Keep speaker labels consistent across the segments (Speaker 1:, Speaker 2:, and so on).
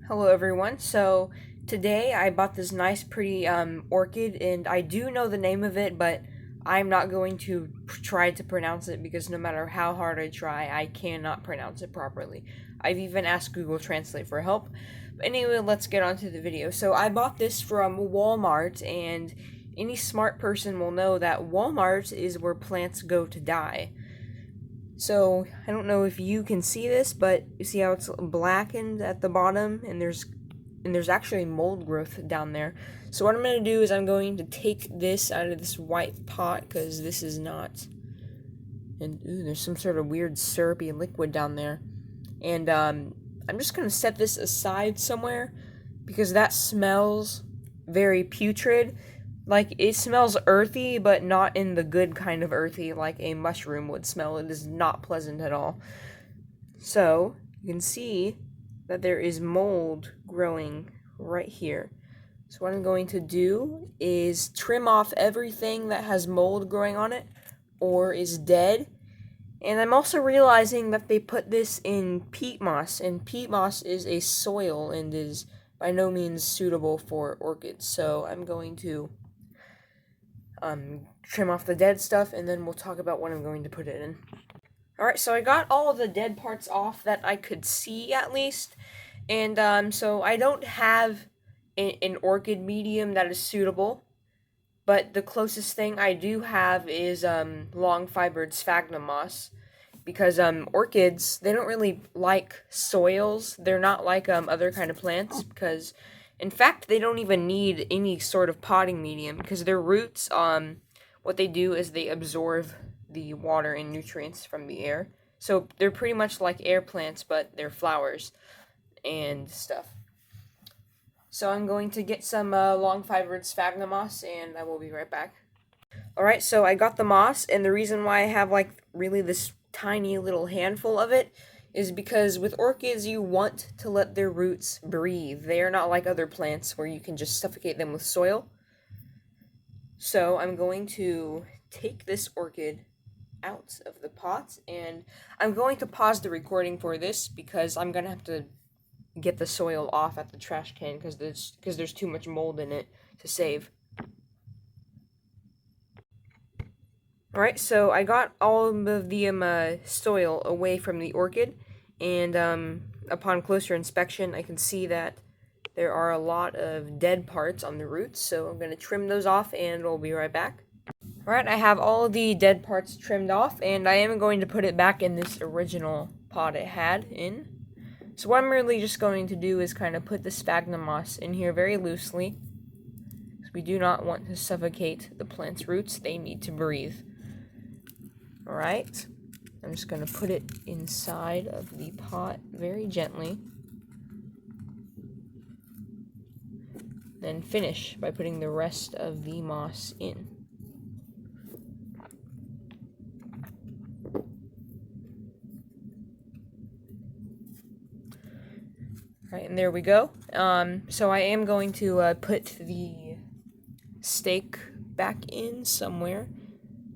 Speaker 1: Hello everyone. So today I bought this nice pretty orchid, and I do know the name of it, but I'm not going to try to pronounce it because no matter how hard I try, I cannot pronounce it properly. I've even asked Google Translate for help. But anyway, let's get on to the video. So I bought this from Walmart, and any smart person will know that Walmart is where plants go to die. So, I don't know if you can see this, but you see how it's blackened at the bottom, and there's actually mold growth down there. So what I'm going to do is I'm going to take this out of this white pot, because this is not, and ooh, there's some sort of weird syrupy liquid down there. And I'm just going to set this aside somewhere, because that smells very putrid. Like, it smells earthy, but not in the good kind of earthy like a mushroom would smell. It is not pleasant at all. So, you can see that there is mold growing right here. So what I'm going to do is trim off everything that has mold growing on it or is dead. And I'm also realizing that they put this in peat moss, and peat moss is a soil and is by no means suitable for orchids. So I'm going to trim off the dead stuff, and then we'll talk about what I'm going to put it in. Alright, so I got all of the dead parts off that I could see, at least, and so I don't have an orchid medium that is suitable, but the closest thing I do have is long-fibered sphagnum moss, because orchids, they don't really like soils. They're not like other kind of plants, because in fact they don't even need any sort of potting medium, because their roots, what they do is they absorb the water and nutrients from the air. So they're pretty much like air plants, but they're flowers and stuff. So I'm going to get some long-fibered sphagnum moss, and I will be right back. Alright, so I got the moss, and the reason why I have like really this tiny little handful of it is because with orchids you want to let their roots breathe. They are not like other plants where you can just suffocate them with soil. So I'm going to take this orchid out of the pot, and I'm going to pause the recording for this because I'm going to have to get the soil off at the trash can because there's too much mold in it to save. Alright, so I got all of the soil away from the orchid, and upon closer inspection I can see that there are a lot of dead parts on the roots, so I'm going to trim those off and we'll be right back. Alright, I have all the dead parts trimmed off, and I am going to put it back in this original pot it had in. So what I'm really just going to do is kind of put the sphagnum moss in here very loosely, because we do not want to suffocate the plant's roots. They need to breathe. Alright, I'm just going to put it inside of the pot very gently. Then finish by putting the rest of the moss in. Alright, and there we go. So I am going to put the stake back in somewhere,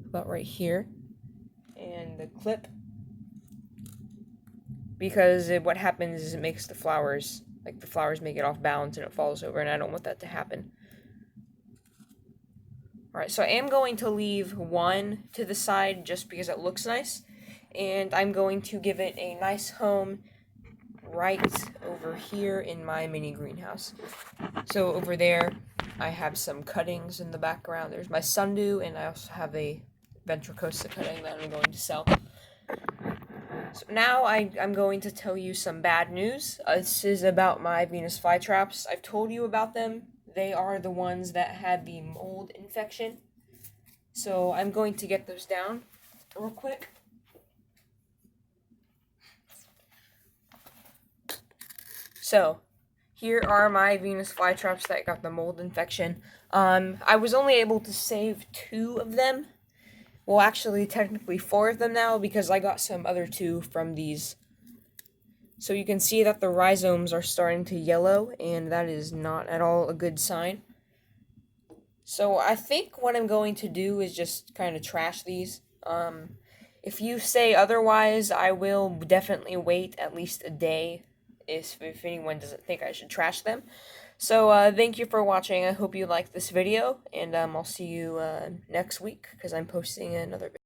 Speaker 1: about right here, and the clip, because what happens is it makes the flowers, like the flowers may get off balance and it falls over, and I don't want that to happen. Alright, so I am going to leave one to the side just because it looks nice, and I'm going to give it a nice home right over here in my mini greenhouse. So over there, I have some cuttings in the background. There's my sundew, and I also have a ventricosa cutting that I'm going to sell. So now I'm going to tell you some bad news. This is about my Venus flytraps. I've told you about them. They are the ones that had the mold infection. So I'm going to get those down real quick. So, here are my Venus flytraps that got the mold infection. I was only able to save 2 of them. Well, actually, technically 4 of them now, because I got some other 2 from these. So you can see that the rhizomes are starting to yellow, and that is not at all a good sign. So I think what I'm going to do is just kind of trash these. If you say otherwise, I will definitely wait at least a day if anyone doesn't think I should trash them. So thank you for watching. I hope you liked this video, and I'll see you next week because I'm posting another video.